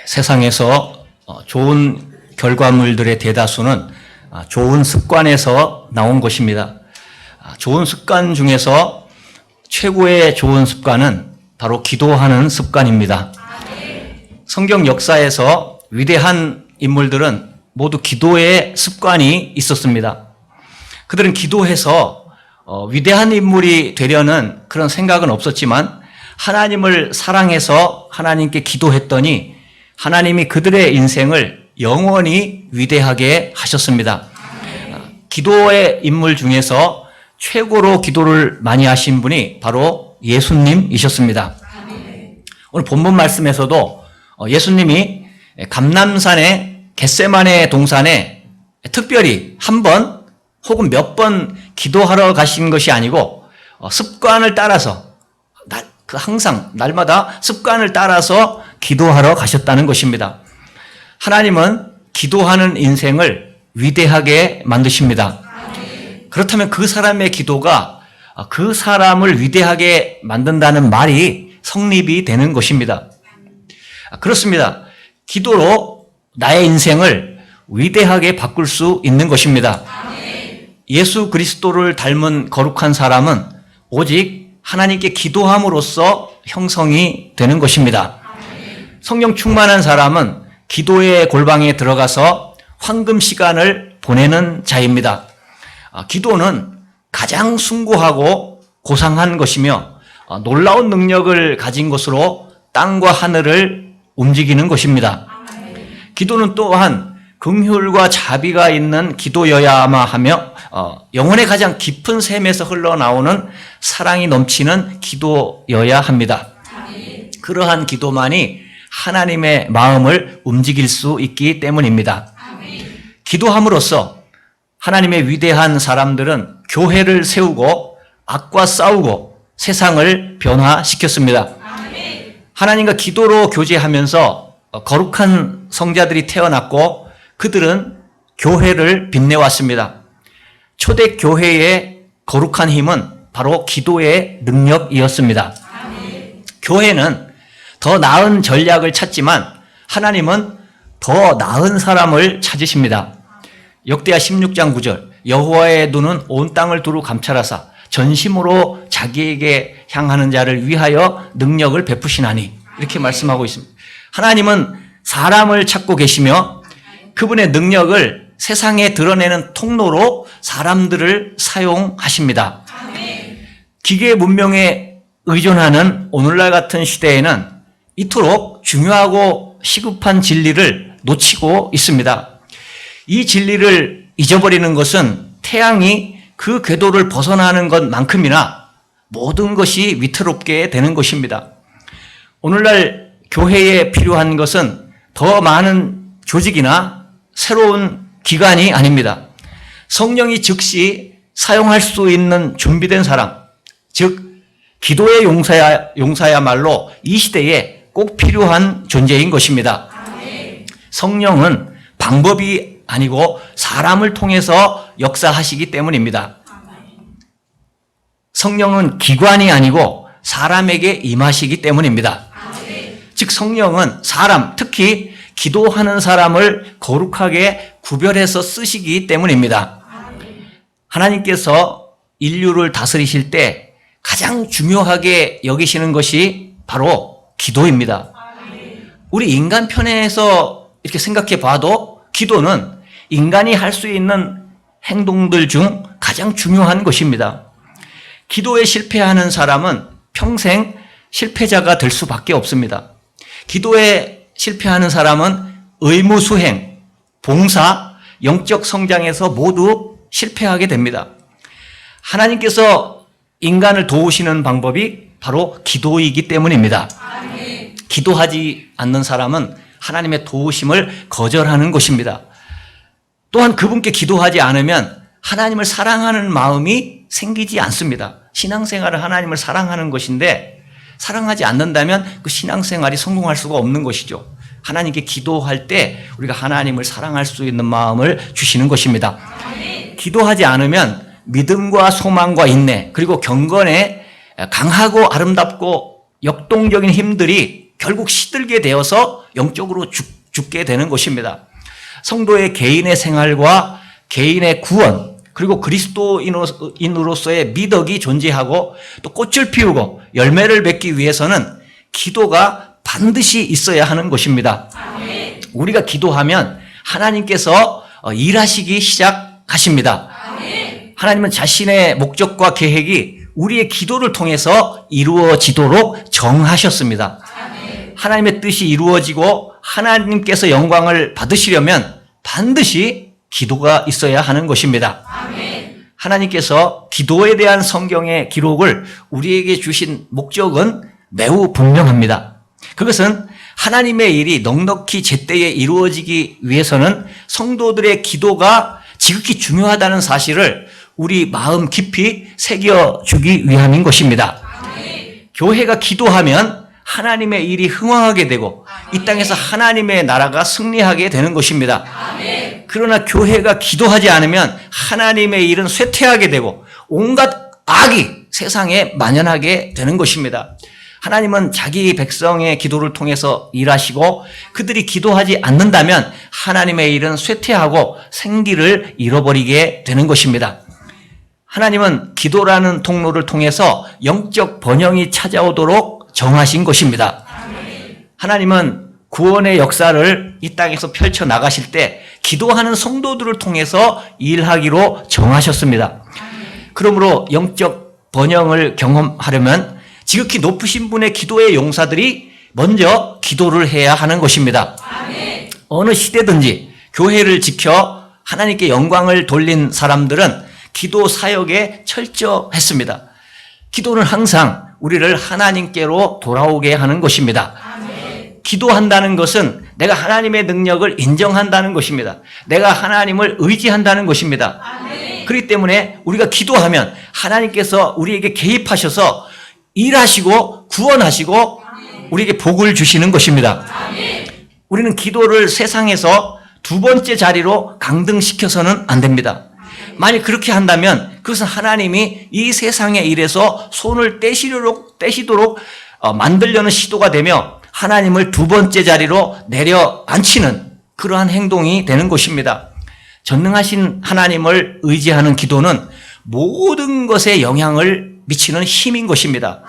세상에서 좋은 결과물들의 대다수는 좋은 습관에서 나온 것입니다. 좋은 습관 중에서 최고의 좋은 습관은 바로 기도하는 습관입니다. 성경 역사에서 위대한 인물들은 모두 기도의 습관이 있었습니다. 그들은 기도해서 위대한 인물이 되려는 그런 생각은 없었지만 하나님을 사랑해서 하나님께 기도했더니 하나님이 그들의 인생을 영원히 위대하게 하셨습니다. 기도의 인물 중에서 최고로 기도를 많이 하신 분이 바로 예수님이셨습니다. 오늘 본문 말씀에서도 예수님이 감람산의 겟세마네 동산에 특별히 한 번 혹은 몇 번 기도하러 가신 것이 아니고 습관을 따라서 항상 날마다 습관을 따라서 기도하러 가셨다는 것입니다. 하나님은 기도하는 인생을 위대하게 만드십니다. 그렇다면 그 사람의 기도가 그 사람을 위대하게 만든다는 말이 성립이 되는 것입니다. 그렇습니다. 기도로 나의 인생을 위대하게 바꿀 수 있는 것입니다. 예수 그리스도를 닮은 거룩한 사람은 오직 하나님께 기도함으로써 형성이 되는 것입니다. 성령 충만한 사람은 기도의 골방에 들어가서 황금 시간을 보내는 자입니다. 기도는 가장 숭고하고 고상한 것이며 놀라운 능력을 가진 것으로 땅과 하늘을 움직이는 것입니다. 기도는 또한 긍휼과 자비가 있는 기도여야만 하며 영혼의 가장 깊은 샘에서 흘러나오는 사랑이 넘치는 기도여야 합니다. 그러한 기도만이 하나님의 마음을 움직일 수 있기 때문입니다. 기도함으로써 하나님의 위대한 사람들은 교회를 세우고 악과 싸우고 세상을 변화시켰습니다. 하나님과 기도로 교제하면서 거룩한 성자들이 태어났고 그들은 교회를 빛내왔습니다. 초대 교회의 거룩한 힘은 바로 기도의 능력이었습니다. 교회는 더 나은 전략을 찾지만 하나님은 더 나은 사람을 찾으십니다. 역대하 16장 9절 여호와의 눈은 온 땅을 두루 감찰하사 전심으로 자기에게 향하는 자를 위하여 능력을 베푸시나니 이렇게 말씀하고 있습니다. 하나님은 사람을 찾고 계시며 그분의 능력을 세상에 드러내는 통로로 사람들을 사용하십니다. 기계 문명에 의존하는 오늘날 같은 시대에는 이토록 중요하고 시급한 진리를 놓치고 있습니다. 이 진리를 잊어버리는 것은 태양이 그 궤도를 벗어나는 것만큼이나 모든 것이 위태롭게 되는 것입니다. 오늘날 교회에 필요한 것은 더 많은 조직이나 새로운 기관이 아닙니다. 성령이 즉시 사용할 수 있는 준비된 사람, 즉 기도의 용사야말로 이 시대에 꼭 필요한 존재인 것입니다. 성령은 방법이 아니고 사람을 통해서 역사하시기 때문입니다. 성령은 기관이 아니고 사람에게 임하시기 때문입니다. 즉 성령은 사람, 특히 기도하는 사람을 거룩하게 구별해서 쓰시기 때문입니다. 하나님께서 인류를 다스리실 때 가장 중요하게 여기시는 것이 바로 기도입니다. 우리 인간 편에서 이렇게 생각해 봐도 기도는 인간이 할 수 있는 행동들 중 가장 중요한 것입니다. 기도에 실패하는 사람은 평생 실패자가 될 수밖에 없습니다. 기도에 실패하는 사람은 의무 수행, 봉사, 영적 성장에서 모두 실패하게 됩니다. 하나님께서 인간을 도우시는 방법이 바로 기도이기 때문입니다. 기도하지 않는 사람은 하나님의 도우심을 거절하는 것입니다. 또한 그분께 기도하지 않으면 하나님을 사랑하는 마음이 생기지 않습니다. 신앙생활은 하나님을 사랑하는 것인데 사랑하지 않는다면 그 신앙생활이 성공할 수가 없는 것이죠. 하나님께 기도할 때 우리가 하나님을 사랑할 수 있는 마음을 주시는 것입니다. 기도하지 않으면 믿음과 소망과 인내 그리고 경건에 강하고 아름답고 역동적인 힘들이 결국 시들게 되어서 영적으로 죽게 되는 것입니다. 성도의 개인의 생활과 개인의 구원, 그리고 그리스도인으로서의 미덕이 존재하고 또 꽃을 피우고 열매를 맺기 위해서는 기도가 반드시 있어야 하는 것입니다. 아멘. 우리가 기도하면 하나님께서 일하시기 시작하십니다. 아멘. 하나님은 자신의 목적과 계획이 우리의 기도를 통해서 이루어지도록 정하셨습니다. 아멘. 하나님의 뜻이 이루어지고 하나님께서 영광을 받으시려면 반드시 기도가 있어야 하는 것입니다. 아멘. 하나님께서 기도에 대한 성경의 기록을 우리에게 주신 목적은 매우 분명합니다. 그것은 하나님의 일이 넉넉히 제때에 이루어지기 위해서는 성도들의 기도가 지극히 중요하다는 사실을 우리 마음 깊이 새겨주기 위함인 것입니다. 아멘. 교회가 기도하면 하나님의 일이 흥왕하게 되고 아멘. 이 땅에서 하나님의 나라가 승리하게 되는 것입니다. 아멘. 그러나 교회가 기도하지 않으면 하나님의 일은 쇠퇴하게 되고 온갖 악이 세상에 만연하게 되는 것입니다. 하나님은 자기 백성의 기도를 통해서 일하시고 그들이 기도하지 않는다면 하나님의 일은 쇠퇴하고 생기를 잃어버리게 되는 것입니다. 하나님은 기도라는 통로를 통해서 영적 번영이 찾아오도록 정하신 것입니다. 하나님은 구원의 역사를 이 땅에서 펼쳐 나가실 때 기도하는 성도들을 통해서 일하기로 정하셨습니다. 그러므로 영적 번영을 경험하려면 지극히 높으신 분의 기도의 용사들이 먼저 기도를 해야 하는 것입니다. 아멘. 어느 시대든지 교회를 지켜 하나님께 영광을 돌린 사람들은 기도 사역에 철저했습니다. 기도는 항상 우리를 하나님께로 돌아오게 하는 것입니다. 아멘. 기도한다는 것은 내가 하나님의 능력을 인정한다는 것입니다. 내가 하나님을 의지한다는 것입니다. 아멘. 그렇기 때문에 우리가 기도하면 하나님께서 우리에게 개입하셔서 일하시고 구원하시고 우리에게 복을 주시는 것입니다. 우리는 기도를 세상에서 두 번째 자리로 강등시켜서는 안 됩니다. 만약 그렇게 한다면 그것은 하나님이 이 세상의 일에서 손을 떼시도록 만들려는 시도가 되며 하나님을 두 번째 자리로 내려앉히는 그러한 행동이 되는 것입니다. 전능하신 하나님을 의지하는 기도는 모든 것에 영향을 미치는 힘인 것입니다.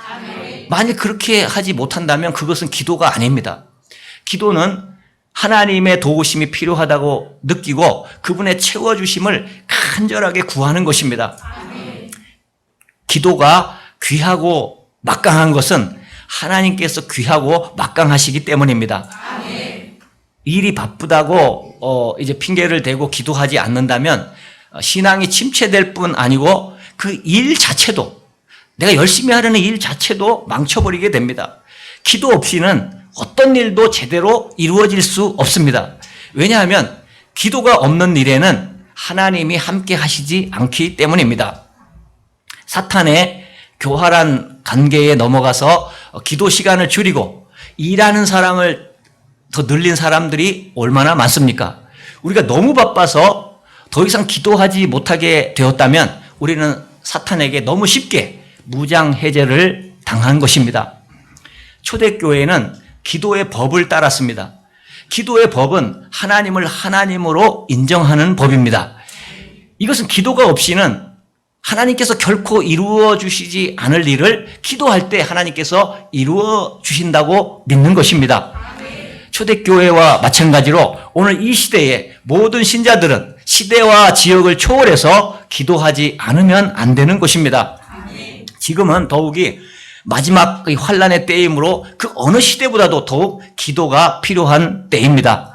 만약 그렇게 하지 못한다면 그것은 기도가 아닙니다. 기도는 하나님의 도우심이 필요하다고 느끼고 그분의 채워주심을 간절하게 구하는 것입니다. 기도가 귀하고 막강한 것은 하나님께서 귀하고 막강하시기 때문입니다. 일이 바쁘다고 이제 핑계를 대고 기도하지 않는다면 신앙이 침체될 뿐 아니고 그 일 자체도 내가 열심히 하려는 일 자체도 망쳐버리게 됩니다. 기도 없이는 어떤 일도 제대로 이루어질 수 없습니다. 왜냐하면 기도가 없는 일에는 하나님이 함께 하시지 않기 때문입니다. 사탄의 교활한 관계에 넘어가서 기도 시간을 줄이고 일하는 사람을 더 늘린 사람들이 얼마나 많습니까? 우리가 너무 바빠서 더 이상 기도하지 못하게 되었다면 우리는 사탄에게 너무 쉽게 무장 해제를 당한 것입니다. 초대교회는 기도의 법을 따랐습니다. 기도의 법은 하나님을 하나님으로 인정하는 법입니다. 이것은 기도가 없이는 하나님께서 결코 이루어 주시지 않을 일을 기도할 때 하나님께서 이루어 주신다고 믿는 것입니다. 초대교회와 마찬가지로 오늘 이 시대의 모든 신자들은 시대와 지역을 초월해서 기도하지 않으면 안 되는 것입니다. 지금은 더욱이 마지막 환란의 때이므로 그 어느 시대보다도 더욱 기도가 필요한 때입니다.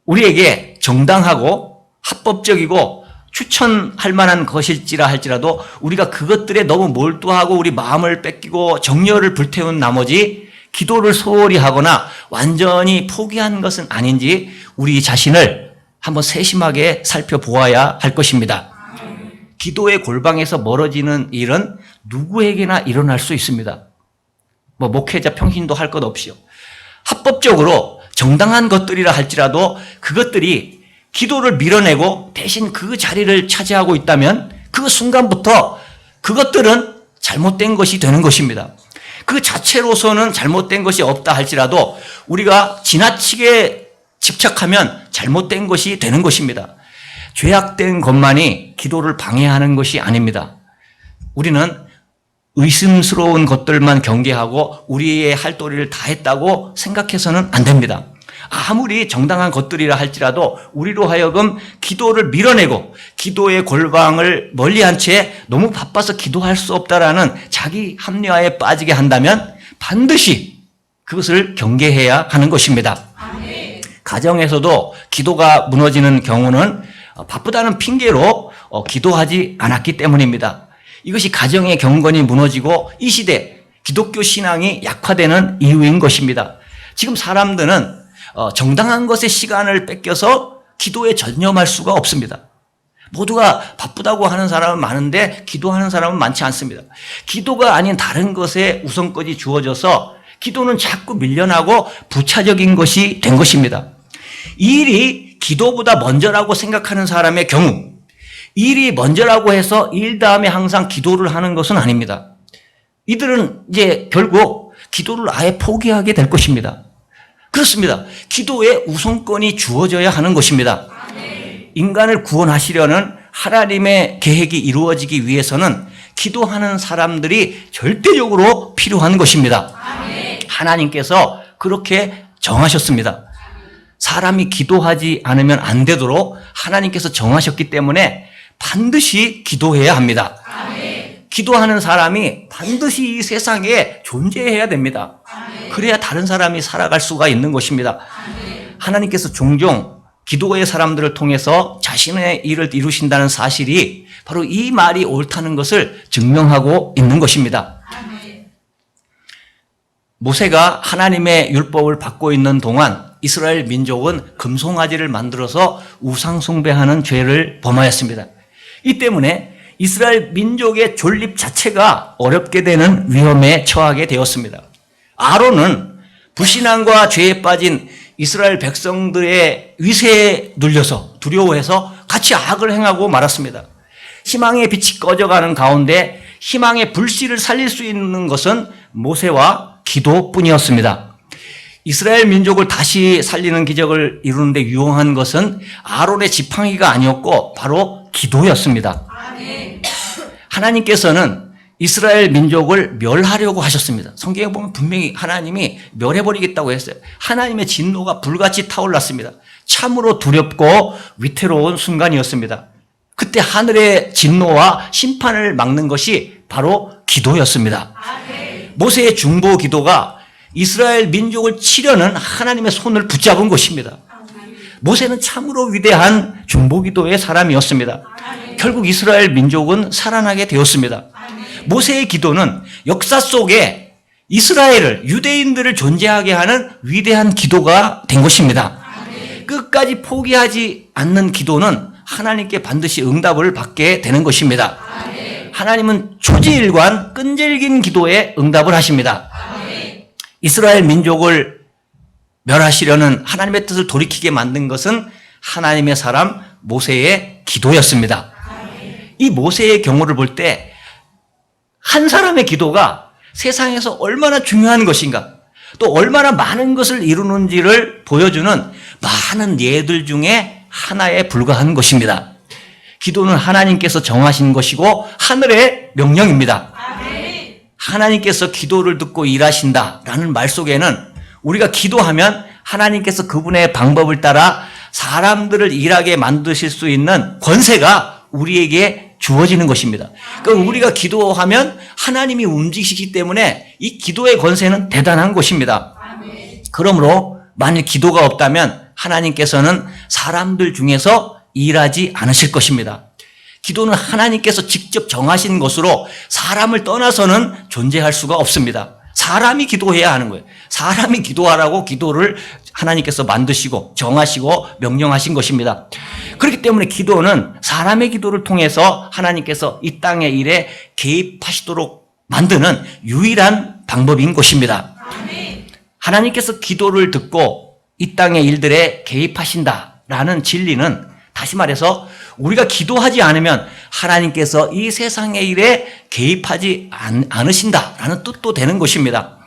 우리에게 정당하고 합법적이고 추천할 만한 것일지라 할지라도 우리가 그것들에 너무 몰두하고 우리 마음을 뺏기고 정열을 불태운 나머지 기도를 소홀히 하거나 완전히 포기한 것은 아닌지 우리 자신을 한번 세심하게 살펴보아야 할 것입니다. 기도의 골방에서 멀어지는 일은 누구에게나 일어날 수 있습니다. 목회자 평신도 할 것 없이요. 합법적으로 정당한 것들이라 할지라도 그것들이 기도를 밀어내고 대신 그 자리를 차지하고 있다면 그 순간부터 그것들은 잘못된 것이 되는 것입니다. 그 자체로서는 잘못된 것이 없다 할지라도 우리가 지나치게 집착하면 잘못된 것이 되는 것입니다. 죄악된 것만이 기도를 방해하는 것이 아닙니다. 우리는 의심스러운 것들만 경계하고 우리의 할 도리를 다했다고 생각해서는 안 됩니다. 아무리 정당한 것들이라 할지라도 우리로 하여금 기도를 밀어내고 기도의 골방을 멀리한 채 너무 바빠서 기도할 수 없다라는 자기 합리화에 빠지게 한다면 반드시 그것을 경계해야 하는 것입니다. 가정에서도 기도가 무너지는 경우는 바쁘다는 핑계로 기도하지 않았기 때문입니다. 이것이 가정의 경건이 무너지고 이 시대 기독교 신앙이 약화되는 이유인 것입니다. 지금 사람들은 정당한 것에 시간을 뺏겨서 기도에 전념할 수가 없습니다. 모두가 바쁘다고 하는 사람은 많은데 기도하는 사람은 많지 않습니다. 기도가 아닌 다른 것에 우선권이 주어져서 기도는 자꾸 밀려나고 부차적인 것이 된 것입니다. 이 일이 기도보다 먼저라고 생각하는 사람의 경우 일이 먼저라고 해서 일 다음에 항상 기도를 하는 것은 아닙니다. 이들은 이제 결국 기도를 아예 포기하게 될 것입니다. 그렇습니다. 기도에 우선권이 주어져야 하는 것입니다. 인간을 구원하시려는 하나님의 계획이 이루어지기 위해서는 기도하는 사람들이 절대적으로 필요한 것입니다. 하나님께서 그렇게 정하셨습니다. 사람이 기도하지 않으면 안 되도록 하나님께서 정하셨기 때문에 반드시 기도해야 합니다. 기도하는 사람이 반드시 이 세상에 존재해야 됩니다. 그래야 다른 사람이 살아갈 수가 있는 것입니다. 하나님께서 종종 기도의 사람들을 통해서 자신의 일을 이루신다는 사실이 바로 이 말이 옳다는 것을 증명하고 있는 것입니다. 모세가 하나님의 율법을 받고 있는 동안 이스라엘 민족은 금송아지를 만들어서 우상 숭배하는 죄를 범하였습니다. 이 때문에 이스라엘 민족의 존립 자체가 어렵게 되는 위험에 처하게 되었습니다. 아론은 불신앙과 죄에 빠진 이스라엘 백성들의 위세에 눌려서 두려워해서 같이 악을 행하고 말았습니다. 희망의 빛이 꺼져가는 가운데 희망의 불씨를 살릴 수 있는 것은 모세와 기도뿐이었습니다. 이스라엘 민족을 다시 살리는 기적을 이루는데 유용한 것은 아론의 지팡이가 아니었고 바로 기도였습니다. 하나님께서는 이스라엘 민족을 멸하려고 하셨습니다. 성경에 보면 분명히 하나님이 멸해버리겠다고 했어요. 하나님의 진노가 불같이 타올랐습니다. 참으로 두렵고 위태로운 순간이었습니다. 그때 하늘의 진노와 심판을 막는 것이 바로 기도였습니다. 모세의 중보 기도가 이스라엘 민족을 치려는 하나님의 손을 붙잡은 것입니다. 모세는 참으로 위대한 중보기도의 사람이었습니다. 결국 이스라엘 민족은 살아나게 되었습니다. 모세의 기도는 역사 속에 이스라엘을 유대인들을 존재하게 하는 위대한 기도가 된 것입니다. 끝까지 포기하지 않는 기도는 하나님께 반드시 응답을 받게 되는 것입니다. 하나님은 초지일관 끈질긴 기도에 응답을 하십니다. 이스라엘 민족을 멸하시려는 하나님의 뜻을 돌이키게 만든 것은 하나님의 사람 모세의 기도였습니다. 이 모세의 경우를 볼 때 한 사람의 기도가 세상에서 얼마나 중요한 것인가, 또 얼마나 많은 것을 이루는지를 보여주는 많은 예들 중에 하나에 불과한 것입니다. 기도는 하나님께서 정하신 것이고 하늘의 명령입니다. 하나님께서 기도를 듣고 일하신다라는 말 속에는 우리가 기도하면 하나님께서 그분의 방법을 따라 사람들을 일하게 만드실 수 있는 권세가 우리에게 주어지는 것입니다. 그러니까 우리가 기도하면 하나님이 움직이시기 때문에 이 기도의 권세는 대단한 것입니다. 그러므로 만일 기도가 없다면 하나님께서는 사람들 중에서 일하지 않으실 것입니다. 기도는 하나님께서 직접 정하신 것으로 사람을 떠나서는 존재할 수가 없습니다. 사람이 기도해야 하는 거예요. 사람이 기도하라고 기도를 하나님께서 만드시고 정하시고 명령하신 것입니다. 그렇기 때문에 기도는 사람의 기도를 통해서 하나님께서 이 땅의 일에 개입하시도록 만드는 유일한 방법인 것입니다. 하나님께서 기도를 듣고 이 땅의 일들에 개입하신다라는 진리는 다시 말해서 우리가 기도하지 않으면 하나님께서 이 세상의 일에 개입하지 않으신다라는 뜻도 되는 것입니다.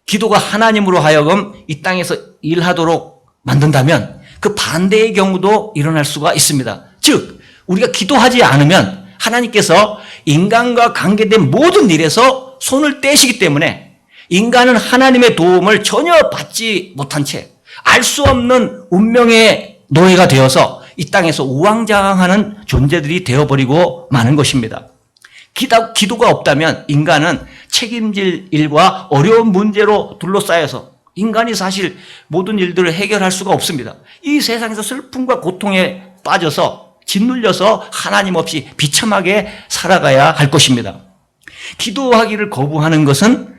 기도가 하나님으로 하여금 이 땅에서 일하도록 만든다면 그 반대의 경우도 일어날 수가 있습니다. 즉 우리가 기도하지 않으면 하나님께서 인간과 관계된 모든 일에서 손을 떼시기 때문에 인간은 하나님의 도움을 전혀 받지 못한 채 알 수 없는 운명의 노예가 되어서 이 땅에서 우왕좌왕하는 존재들이 되어버리고 마는 것입니다. 기도가 없다면 인간은 책임질 일과 어려운 문제로 둘러싸여서 인간이 사실 모든 일들을 해결할 수가 없습니다. 이 세상에서 슬픔과 고통에 빠져서 짓눌려서 하나님 없이 비참하게 살아가야 할 것입니다. 기도하기를 거부하는 것은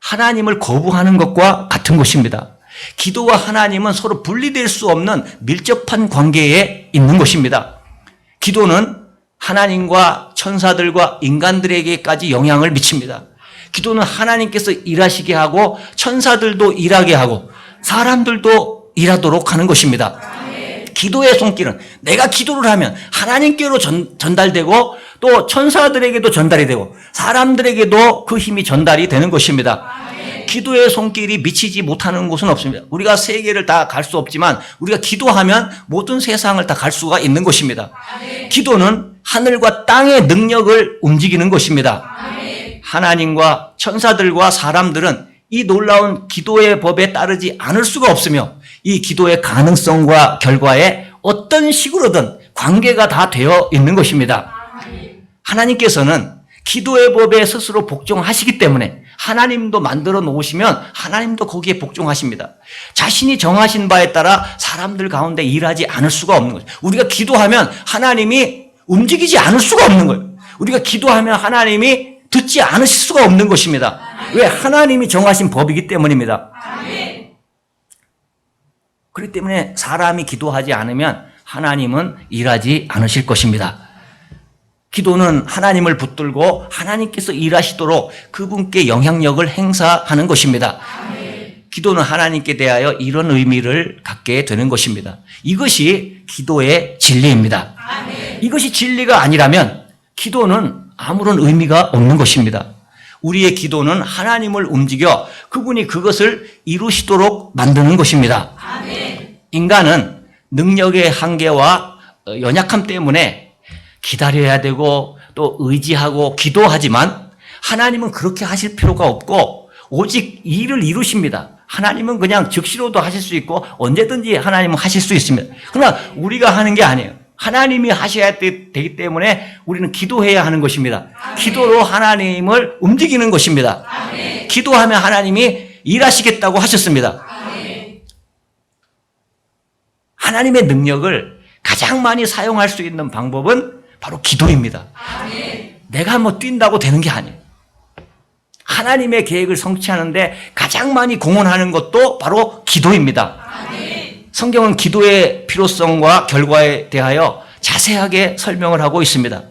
하나님을 거부하는 것과 같은 것입니다. 기도와 하나님은 서로 분리될 수 없는 밀접한 관계에 있는 것입니다. 기도는 하나님과 천사들과 인간들에게까지 영향을 미칩니다. 기도는 하나님께서 일하시게 하고 천사들도 일하게 하고 사람들도 일하도록 하는 것입니다. 기도의 손길은 내가 기도를 하면 하나님께로 전달되고 또 천사들에게도 전달이 되고 사람들에게도 그 힘이 전달이 되는 것입니다. 기도의 손길이 미치지 못하는 곳은 없습니다. 우리가 세계를 다 갈 수 없지만 우리가 기도하면 모든 세상을 다 갈 수가 있는 것입니다. 기도는 하늘과 땅의 능력을 움직이는 것입니다. 하나님과 천사들과 사람들은 이 놀라운 기도의 법에 따르지 않을 수가 없으며 이 기도의 가능성과 결과에 어떤 식으로든 관계가 다 되어 있는 것입니다. 하나님께서는 기도의 법에 스스로 복종하시기 때문에 하나님도 만들어 놓으시면 하나님도 거기에 복종하십니다. 자신이 정하신 바에 따라 사람들 가운데 일하지 않을 수가 없는 거죠. 우리가 기도하면 하나님이 움직이지 않을 수가 없는 거예요. 우리가 기도하면 하나님이 듣지 않으실 수가 없는 것입니다. 왜? 하나님이 정하신 법이기 때문입니다. 그렇기 때문에 사람이 기도하지 않으면 하나님은 일하지 않으실 것입니다. 기도는 하나님을 붙들고 하나님께서 일하시도록 그분께 영향력을 행사하는 것입니다. 기도는 하나님께 대하여 이런 의미를 갖게 되는 것입니다. 이것이 기도의 진리입니다. 이것이 진리가 아니라면 기도는 아무런 의미가 없는 것입니다. 우리의 기도는 하나님을 움직여 그분이 그것을 이루시도록 만드는 것입니다. 인간은 능력의 한계와 연약함 때문에 기다려야 되고 또 의지하고 기도하지만 하나님은 그렇게 하실 필요가 없고 오직 일을 이루십니다. 하나님은 그냥 즉시로도 하실 수 있고 언제든지 하나님은 하실 수 있습니다. 그러나 우리가 하는 게 아니에요. 하나님이 하셔야 되기 때문에 우리는 기도해야 하는 것입니다. 기도로 하나님을 움직이는 것입니다. 기도하면 하나님이 일하시겠다고 하셨습니다. 하나님의 능력을 가장 많이 사용할 수 있는 방법은 바로 기도입니다. 내가 뭐 뛴다고 되는 게 아니에요. 하나님의 계획을 성취하는데 가장 많이 공헌하는 것도 바로 기도입니다. 성경은 기도의 필요성과 결과에 대하여 자세하게 설명을 하고 있습니다.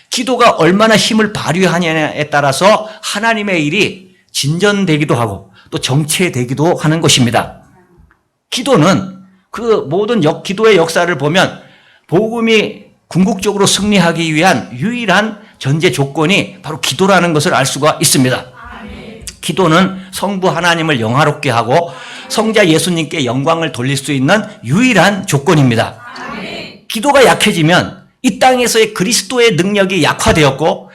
기도가 얼마나 힘을 발휘하느냐에 따라서 하나님의 일이 진전되기도 하고 또 정체되기도 하는 것입니다. 기도는 그 모든 기도의 역사를 보면 복음이 궁극적으로 승리하기 위한 유일한 전제 조건이 바로 기도라는 것을 알 수가 있습니다. 기도는 성부 하나님을 영화롭게 하고 성자 예수님께 영광을 돌릴 수 있는 유일한 조건입니다. 기도가 약해지면 이 땅에서의 그리스도의 능력이 약화되었고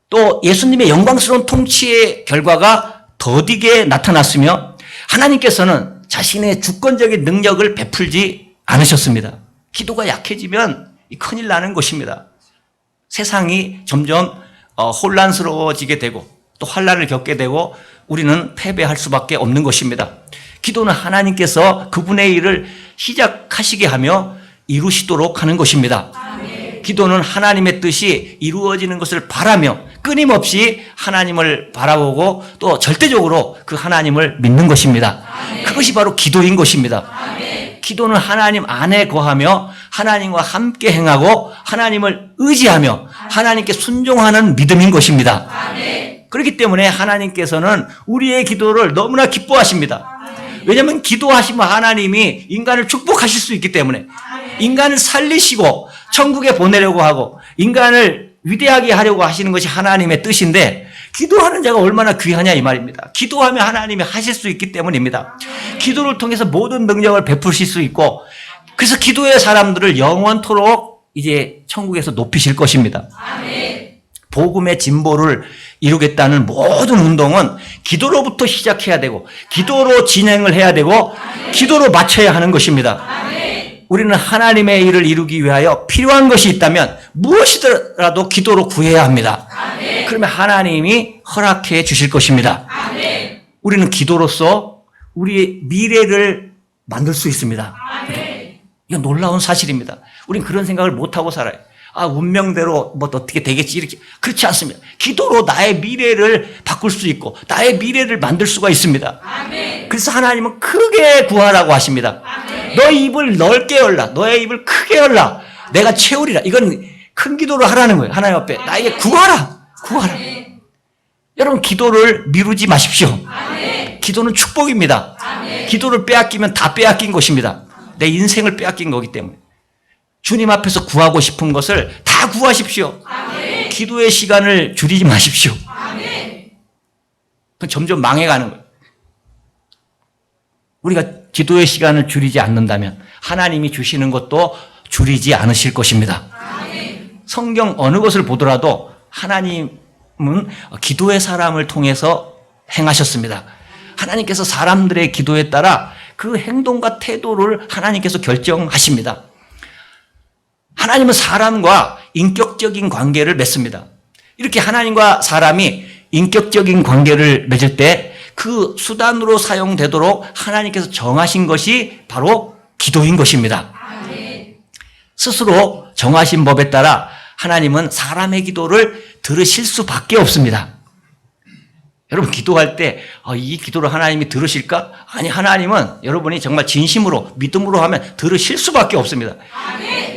또 예수님의 영광스러운 통치의 결과가 더디게 나타났으며 하나님께서는 자신의 주권적인 능력을 베풀지 않으셨습니다. 기도가 약해지면 큰일 나는 것입니다. 세상이 점점 혼란스러워지게 되고 또 환난을 겪게 되고 우리는 패배할 수밖에 없는 것입니다. 기도는 하나님께서 그분의 일을 시작하시게 하며 이루시도록 하는 것입니다. 기도는 하나님의 뜻이 이루어지는 것을 바라며 끊임없이 하나님을 바라보고 또 절대적으로 그 하나님을 믿는 것입니다. 그것이 바로 기도인 것입니다. 기도는 하나님 안에 거하며 하나님과 함께 행하고 하나님을 의지하며 하나님께 순종하는 믿음인 것입니다. 그렇기 때문에 하나님께서는 우리의 기도를 너무나 기뻐하십니다. 왜냐하면 기도하시면 하나님이 인간을 축복하실 수 있기 때문에 인간을 살리시고 천국에 보내려고 하고 인간을 위대하게 하려고 하시는 것이 하나님의 뜻인데 기도하는 자가 얼마나 귀하냐 이 말입니다. 기도하면 하나님이 하실 수 있기 때문입니다. 기도를 통해서 모든 능력을 베푸실 수 있고 그래서 기도의 사람들을 영원토록 이제 천국에서 높이실 것입니다. 복음의 진보를 이루겠다는 모든 운동은 기도로부터 시작해야 되고 기도로 진행을 해야 되고 기도로 마쳐야 하는 것입니다. 우리는 하나님의 일을 이루기 위하여 필요한 것이 있다면 무엇이더라도 기도로 구해야 합니다. 그러면 하나님이 허락해 주실 것입니다. 우리는 기도로서 우리의 미래를 만들 수 있습니다. 이건 놀라운 사실입니다. 우리는 그런 생각을 못하고 살아요. 아, 운명대로 뭐 어떻게 되겠지 이렇게. 그렇지 않습니다. 기도로 나의 미래를 바꿀 수 있고 나의 미래를 만들 수가 있습니다. 그래서 하나님은 크게 구하라고 하십니다. 너의 입을 넓게 열라. 너의 입을 크게 열라. 내가 채우리라. 이건 큰 기도를 하라는 거예요. 하나님 앞에 나에게 구하라. 구하라. 여러분 기도를 미루지 마십시오. 기도는 축복입니다. 기도를 빼앗기면 다 빼앗긴 것입니다. 내 인생을 빼앗긴 거기 때문에 주님 앞에서 구하고 싶은 것을 다 구하십시오. 기도의 시간을 줄이지 마십시오. 그건 점점 망해가는 거예요. 우리가 기도의 시간을 줄이지 않는다면 하나님이 주시는 것도 줄이지 않으실 것입니다. 성경 어느 것을 보더라도 하나님은 기도의 사람을 통해서 행하셨습니다. 하나님께서 사람들의 기도에 따라 그 행동과 태도를 하나님께서 결정하십니다. 하나님은 사람과 인격적인 관계를 맺습니다. 이렇게 하나님과 사람이 인격적인 관계를 맺을 때 그 수단으로 사용되도록 하나님께서 정하신 것이 바로 기도인 것입니다. 스스로 정하신 법에 따라 하나님은 사람의 기도를 들으실 수밖에 없습니다. 여러분 기도할 때 이 기도를 하나님이 들으실까? 아니 하나님은 여러분이 정말 진심으로 믿음으로 하면 들으실 수밖에 없습니다.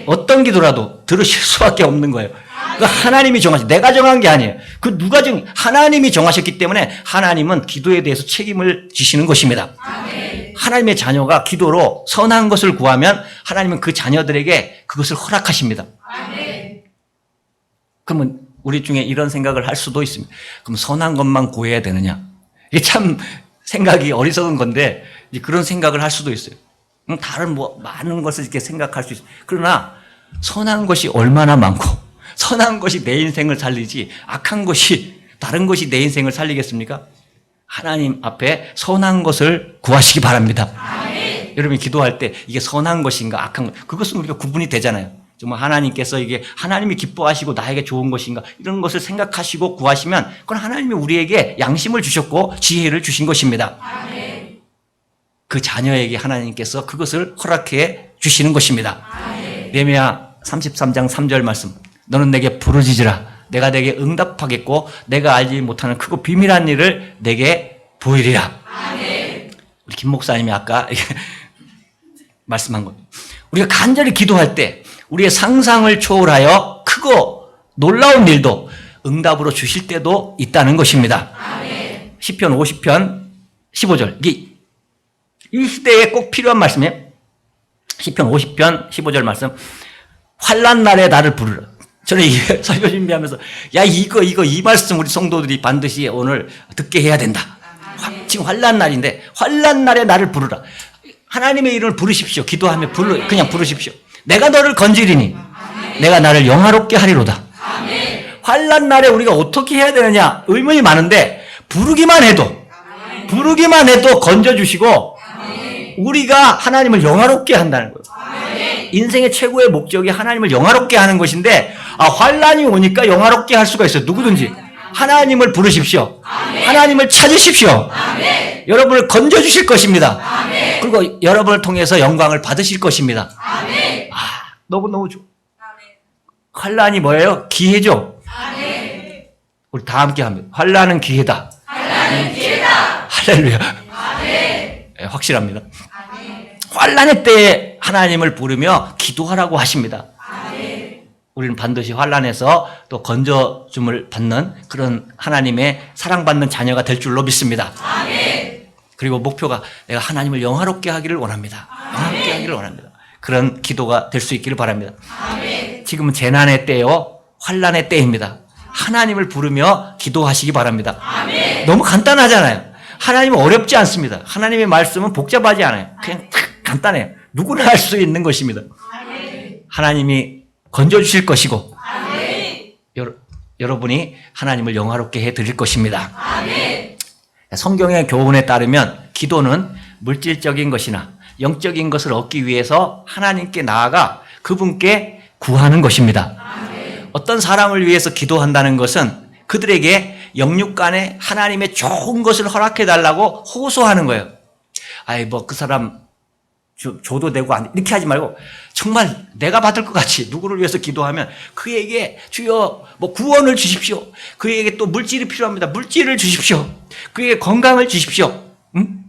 어떤 기도라도 들으실 수밖에 없는 거예요. 그 하나님이 정하신 내가 정한 게 아니에요. 그 누가 하나님이 정하셨기 때문에 하나님은 기도에 대해서 책임을 지시는 것입니다. 하나님의 자녀가 기도로 선한 것을 구하면 하나님은 그 자녀들에게 그것을 허락하십니다. 그러면 우리 중에 이런 생각을 할 수도 있습니다. 그럼 선한 것만 구해야 되느냐? 이게 참 생각이 어리석은 건데 그런 생각을 할 수도 있어요. 다른 많은 것을 이렇게 생각할 수 있어요. 그러나 선한 것이 얼마나 많고 선한 것이 내 인생을 살리지 악한 것이 다른 것이 내 인생을 살리겠습니까? 하나님 앞에 선한 것을 구하시기 바랍니다. 여러분이 기도할 때 이게 선한 것인가 악한 것 그것은 우리가 구분이 되잖아요. 정말 하나님께서 이게 하나님이 기뻐하시고 나에게 좋은 것인가 이런 것을 생각하시고 구하시면 그건 하나님이 우리에게 양심을 주셨고 지혜를 주신 것입니다. 그 자녀에게 하나님께서 그것을 허락해 주시는 것입니다. 예레미야 33장 3절 말씀 너는 내게 부르짖으라 내가 내게 응답하겠고 내가 알지 못하는 크고 비밀한 일을 내게 보이리라. 우리 김 목사님이 아까 말씀한 것 우리가 간절히 기도할 때 우리의 상상을 초월하여 크고 놀라운 일도 응답으로 주실 때도 있다는 것입니다. 시편 50편 15절 이 시대에 꼭 필요한 말씀이에요. 시편 50편 15절 말씀 환난 날에 나를 부르라. 저는 이 설교 준비하면서 이 말씀 우리 성도들이 반드시 오늘 듣게 해야 된다. 지금 환난 날인데 환난 날에 나를 부르라. 하나님의 이름을 부르십시오. 기도하며 그냥 부르십시오. 내가 너를 건지리니 내가 나를 영화롭게 하리로다. 환난 날에 우리가 어떻게 해야 되느냐 의문이 많은데 부르기만 해도 건져주시고 우리가 하나님을 영화롭게 한다는 거예요. 인생의 최고의 목적이 하나님을 영화롭게 하는 것인데 환난이 오니까 영화롭게 할 수가 있어요. 누구든지 하나님을 부르십시오. 하나님을 찾으십시오. 여러분을 건져주실 것입니다. 그리고 여러분을 통해서 영광을 받으실 것입니다. 너무너무 좋아. 환난이 뭐예요? 기회죠. 우리 다 함께 합니다. 환난은 기회다. 할렐루야. 네, 확실합니다. 환난의 때에 하나님을 부르며 기도하라고 하십니다. 우리는 반드시 환난에서 또 건져줌을 받는 그런 하나님의 사랑받는 자녀가 될 줄로 믿습니다. 그리고 목표가 내가 하나님을 영화롭게 하기를 원합니다. 영화롭게 하기를 원합니다. 그런 기도가 될 수 있기를 바랍니다. 지금은 재난의 때요, 환난의 때입니다. 하나님을 부르며 기도하시기 바랍니다. 너무 간단하잖아요. 하나님은 어렵지 않습니다. 하나님의 말씀은 복잡하지 않아요. 그냥 탁 간단해요. 누구나 할 수 있는 것입니다. 하나님이 건져주실 것이고 여러분이 하나님을 영화롭게 해드릴 것입니다. 성경의 교훈에 따르면 기도는 물질적인 것이나 영적인 것을 얻기 위해서 하나님께 나아가 그분께 구하는 것입니다. 어떤 사람을 위해서 기도한다는 것은 그들에게 영육간에 하나님의 좋은 것을 허락해달라고 호소하는 거예요. 아이, 뭐, 그 사람 줘도 되고, 이렇게 하지 말고, 정말 내가 받을 것 같이 누구를 위해서 기도하면 그에게 주여, 뭐, 구원을 주십시오. 그에게 또 물질이 필요합니다. 물질을 주십시오. 그에게 건강을 주십시오. 응?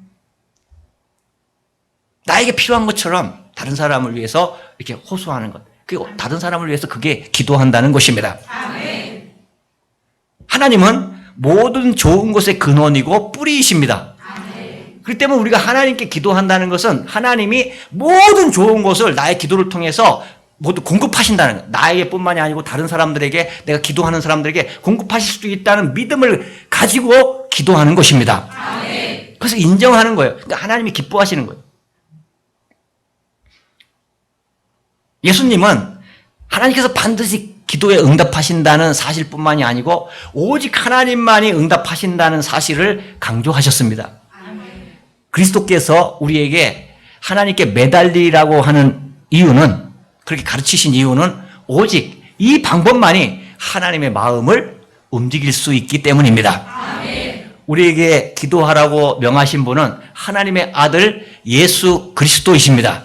나에게 필요한 것처럼 다른 사람을 위해서 이렇게 호소하는 것. 그리고 다른 사람을 위해서 그게 기도한다는 것입니다. 하나님은 모든 좋은 것의 근원이고 뿌리이십니다. 그렇기 때문에 우리가 하나님께 기도한다는 것은 하나님이 모든 좋은 것을 나의 기도를 통해서 모두 공급하신다는 거예요. 나에게뿐만이 아니고 다른 사람들에게, 내가 기도하는 사람들에게 공급하실 수 있다는 믿음을 가지고 기도하는 것입니다. 그래서 인정하는 거예요. 그러니까 하나님이 기뻐하시는 거예요. 예수님은 하나님께서 반드시 기도에 응답하신다는 사실뿐만이 아니고 오직 하나님만이 응답하신다는 사실을 강조하셨습니다. 그리스도께서 우리에게 하나님께 매달리라고 하는 이유는, 그렇게 가르치신 이유는 오직 이 방법만이 하나님의 마음을 움직일 수 있기 때문입니다. 우리에게 기도하라고 명하신 분은 하나님의 아들 예수 그리스도이십니다.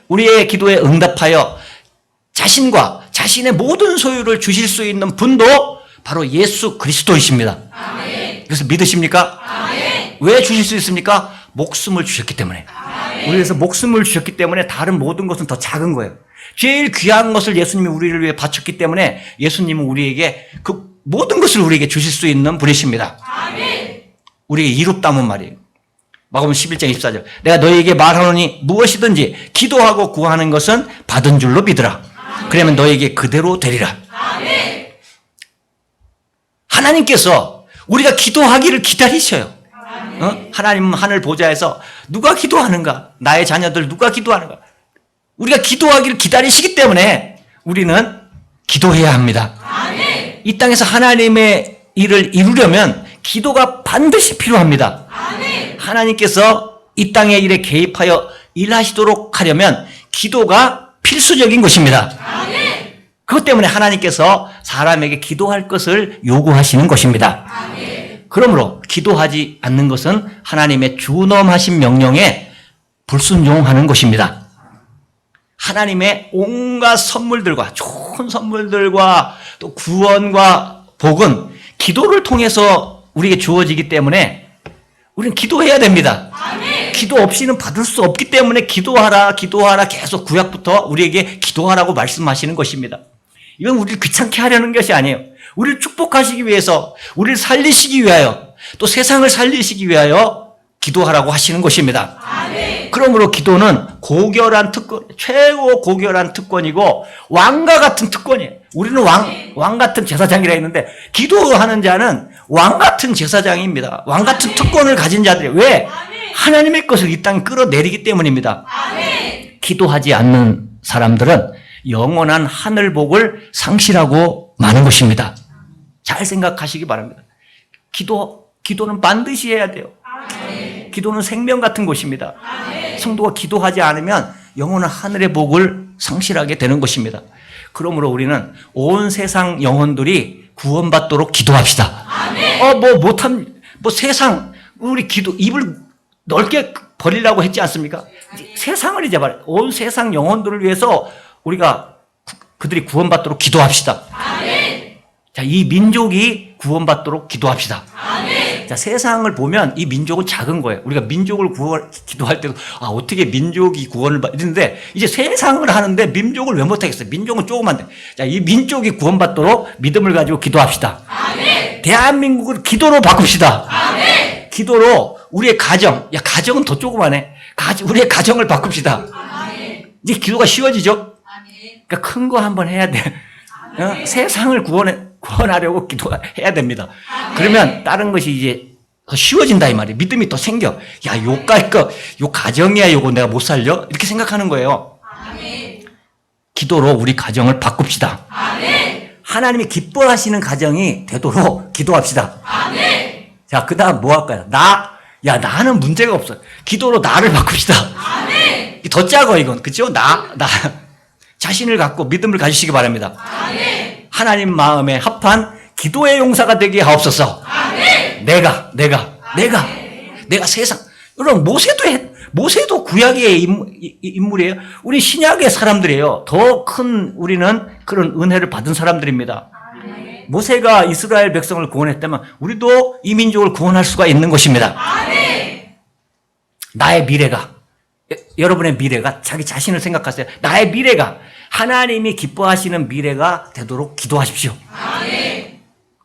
우리의 기도에 응답하여 자신과 자신의 모든 소유를 주실 수 있는 분도 바로 예수 그리스도이십니다. 그래서 믿으십니까? 왜 주실 수 있습니까? 목숨을 주셨기 때문에. 우리 위해서 목숨을 주셨기 때문에 다른 모든 것은 더 작은 거예요. 제일 귀한 것을 예수님이 우리를 위해 바쳤기 때문에 예수님은 우리에게 그 모든 것을 우리에게 주실 수 있는 분이십니다. 우리에게 이롭다는 말이에요. 마가복음 11장 24절. 내가 너희에게 말하노니 무엇이든지 기도하고 구하는 것은 받은 줄로 믿으라. 그러면 너희에게 그대로 되리라. 하나님께서 우리가 기도하기를 기다리셔요. 하나님은 하늘 보좌에서 누가 기도하는가? 나의 자녀들 누가 기도하는가? 우리가 기도하기를 기다리시기 때문에 우리는 기도해야 합니다. 이 땅에서 하나님의 일을 이루려면 기도가 반드시 필요합니다. 하나님께서 이 땅의 일에 개입하여 일하시도록 하려면 기도가 필수적인 것입니다. 그것 때문에 하나님께서 사람에게 기도할 것을 요구하시는 것입니다. 그러므로 기도하지 않는 것은 하나님의 준엄하신 명령에 불순종하는 것입니다. 하나님의 온갖 선물들과 좋은 선물들과 또 구원과 복은 기도를 통해서 우리에게 주어지기 때문에 우리는 기도해야 됩니다. 기도 없이는 받을 수 없기 때문에 기도하라 기도하라 계속 구약부터 우리에게 기도하라고 말씀하시는 것입니다. 이건 우리를 귀찮게 하려는 것이 아니에요. 우리를 축복하시기 위해서, 우리를 살리시기 위하여, 또 세상을 살리시기 위하여 기도하라고 하시는 것입니다. 그러므로 기도는 고결한 특권, 최고 고결한 특권이고 왕과 같은 특권이에요. 우리는 왕 같은 제사장이라 했는데 기도하는 자는 왕 같은 제사장입니다. 왕 같은 특권을 가진 자들이에요. 왜? 하나님의 것을 이 땅에 끌어내리기 때문입니다. 기도하지 않는 사람들은 영원한 하늘복을 상실하고 마는 것입니다. 잘 생각하시기 바랍니다. 기도는 반드시 해야 돼요. 기도는 생명 같은 것입니다. 성도가 기도하지 않으면 영원한 하늘의 복을 상실하게 되는 것입니다. 그러므로 우리는 온 세상 영혼들이 구원받도록 기도합시다. 세상, 우리 입을 넓게 벌리려고 했지 않습니까? 세상을 이제 말해. 온 세상 영혼들을 위해서 우리가 그들이 구원받도록 기도합시다. 자, 이 민족이 구원받도록 기도합시다. 자, 세상을 보면 이 민족은 작은 거예요. 우리가 민족을 기도할 때도 어떻게 민족이 구원을 받는데 이제 세상을 하는데 민족을 왜 못하겠어요? 민족은 조그만데. 자, 이 민족이 구원받도록 믿음을 가지고 기도합시다. 대한민국을 기도로 바꿉시다. 기도로 우리의 가정, 야, 가정은 더 조그만해. 우리의 가정을 바꿉시다. 이제 기도가 쉬워지죠? 그러니까 큰 거 한번 해야 돼. 세상을 구원하려고 기도해야 됩니다. 그러면 다른 것이 이제 더 쉬워진다 이 말이에요. 믿음이 더 생겨. 야, 요 가정이야 요거 내가 못 살려? 이렇게 생각하는 거예요. 기도로 우리 가정을 바꿉시다. 하나님이 기뻐하시는 가정이 되도록 기도합시다. 자, 그 다음 뭐 할까요? 나는 문제가 없어. 기도로 나를 바꿉시다. 더 작아, 이건. 그죠? 자신을 갖고 믿음을 가지시기 바랍니다. 하나님 마음에 합한 기도의 용사가 되게 하옵소서. 내가 세상. 여러분, 모세도 구약의 인물이에요. 우리 신약의 사람들이에요. 더 큰 우리는 그런 은혜를 받은 사람들입니다. 모세가 이스라엘 백성을 구원했다면 우리도 이 민족을 구원할 수가 있는 것입니다. 나의 미래가, 여러분의 미래가, 자기 자신을 생각하세요. 나의 미래가 하나님이 기뻐하시는 미래가 되도록 기도하십시오.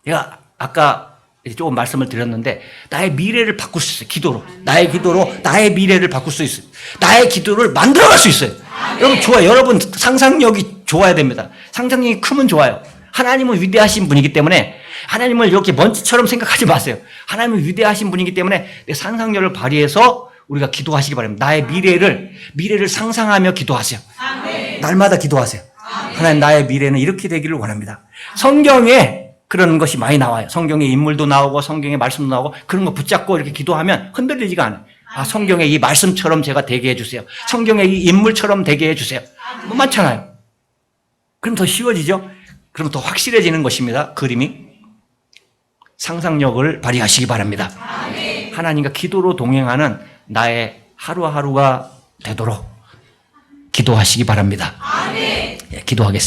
제가 아까 조금 말씀을 드렸는데 나의 미래를 바꿀 수 있어요. 기도로. 나의 기도로 나의 미래를 바꿀 수 있어요. 나의 기도를 만들어갈 수 있어요. 여러분 좋아요. 여러분 상상력이 좋아야 됩니다. 상상력이 크면 좋아요. 하나님은 위대하신 분이기 때문에 하나님을 이렇게 먼지처럼 생각하지 마세요. 하나님은 위대하신 분이기 때문에 내 상상력을 발휘해서 우리가 기도하시기 바랍니다. 나의 미래를 상상하며 기도하세요. 날마다 기도하세요. 하나님 나의 미래는 이렇게 되기를 원합니다. 성경에 그런 것이 많이 나와요. 성경에 인물도 나오고 성경에 말씀도 나오고 그런 거 붙잡고 이렇게 기도하면 흔들리지가 않아요. 성경에 이 말씀처럼 제가 되게 해주세요. 성경에 이 인물처럼 되게 해주세요. 뭐 많잖아요. 그럼 더 쉬워지죠? 그럼 더 확실해지는 것입니다. 그림이. 상상력을 발휘하시기 바랍니다. 하나님과 기도로 동행하는 나의 하루하루가 되도록 기도하시기 바랍니다. 기도하겠습니다.